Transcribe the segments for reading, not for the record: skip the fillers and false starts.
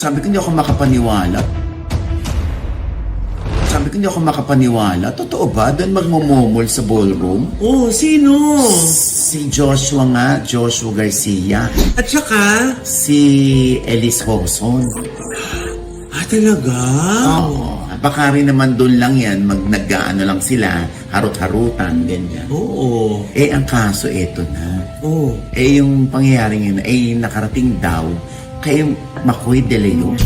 Sabi ko, hindi ako makapaniwala. Totoo ba? Doon magmumumol sa ballroom? Oh, sino? Si Joshua nga, Joshua Garcia. At saka? Si Elise Hoson. Talaga? Oo. Baka rin naman doon lang yan, nag-ano lang sila, harut-harutan, ganyan. Oo. Ang kaso, eto na. Oo. Yung pangyayaring yun, nakarating daw kay Makoy De Leon.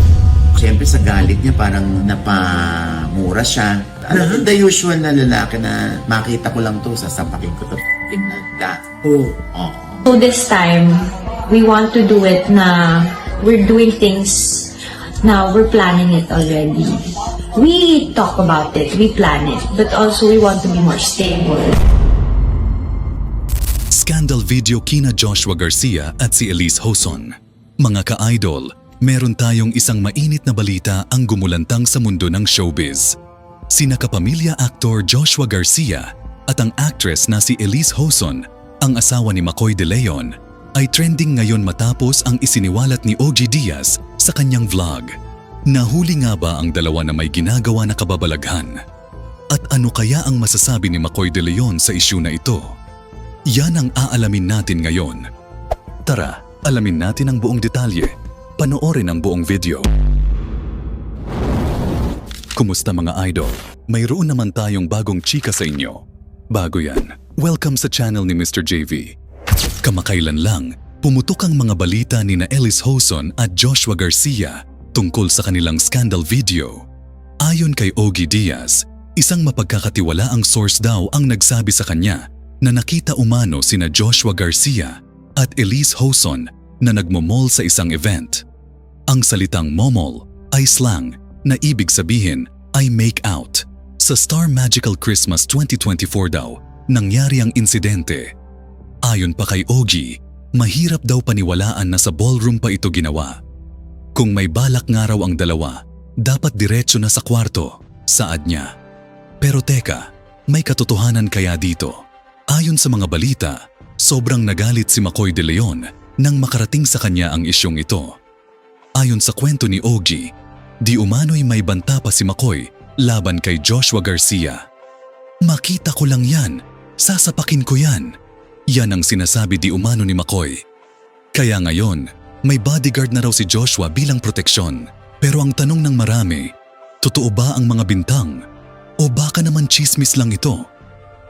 Siyempre sa galit niya parang napamura siya. Ano the usual na lalaki na makita ko lang to, sasapakin ko to. Oo. So this time, we want to do it na we're doing things now, we're planning it already. We talk about it, we plan it, but also we want to be more stable. Scandal video kina Joshua Garcia at si Elise Hoson. Mga ka-idol, meron tayong isang mainit na balita ang gumulantang sa mundo ng showbiz. Sina kapamilya aktor Joshua Garcia at ang actress na si Elise Hoson, ang asawa ni Makoy De Leon, ay trending ngayon matapos ang isiniwalat ni OG Diaz sa kanyang vlog. Nahuli nga ba ang dalawa na may ginagawa na kababalaghan? At ano kaya ang masasabi ni Makoy De Leon sa isyu na ito? Yan ang aalamin natin ngayon. Tara, alamin natin ang buong detalye. Panoorin ang buong video. Kumusta mga idol? Mayroon naman tayong bagong chika sa inyo. Bago yan, welcome sa channel ni Mr. JV. Kamakailan lang, pumutok ang mga balita ni na Elise Hoson at Joshua Garcia tungkol sa kanilang scandal video. Ayon kay Ogie Diaz, isang mapagkakatiwalaang source daw ang nagsabi sa kanya na nakita umano sina Joshua Garcia at Elise Hoson na nagmomol sa isang event. Ang salitang momol ay slang na ibig sabihin ay make out. Sa Star Magical Christmas 2024 daw, nangyari ang insidente. Ayon pa kay Ogie, mahirap daw paniwalaan na sa ballroom pa ito ginawa. Kung may balak nga raw ang dalawa, dapat diretso na sa kwarto, saad niya. Pero teka, may katotohanan kaya dito? Ayon sa mga balita, sobrang nagalit si Makoy De Leon nang makarating sa kanya ang isyong ito. Ayon sa kwento ni Ogie, di umano'y may banta pa si Makoy laban kay Joshua Garcia. Makita ko lang yan, sasapakin ko yan. Yan ang sinasabi di umano ni Makoy. Kaya ngayon, may bodyguard na raw si Joshua bilang proteksyon. Pero ang tanong ng marami, totoo ba ang mga bintang? O baka naman chismis lang ito?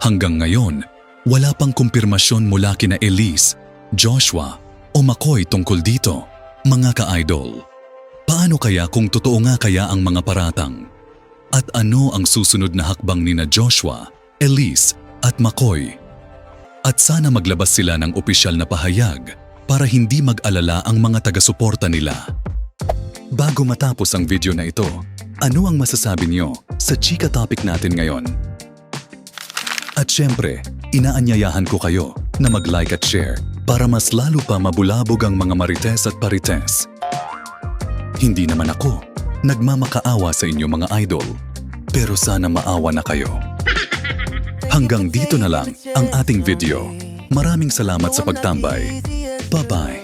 Hanggang ngayon, wala pang kumpirmasyon mula kina Elise, Joshua o Makoy tungkol dito, mga ka-idol. Paano kaya kung totoo nga kaya ang mga paratang? At ano ang susunod na hakbang nina Joshua, Elise at Makoy? At sana maglabas sila ng opisyal na pahayag para hindi mag-alala ang mga taga-suporta nila. Bago matapos ang video na ito, ano ang masasabi niyo sa chika topic natin ngayon? At syempre, inaanyayahan ko kayo na mag-like at share para mas lalo pa mabulabog ang mga marites at parites. Hindi naman ako nagmamakaawa sa inyo mga idol, pero sana maawa na kayo. Hanggang dito na lang ang ating video. Maraming salamat sa pagtambay. Bye-bye.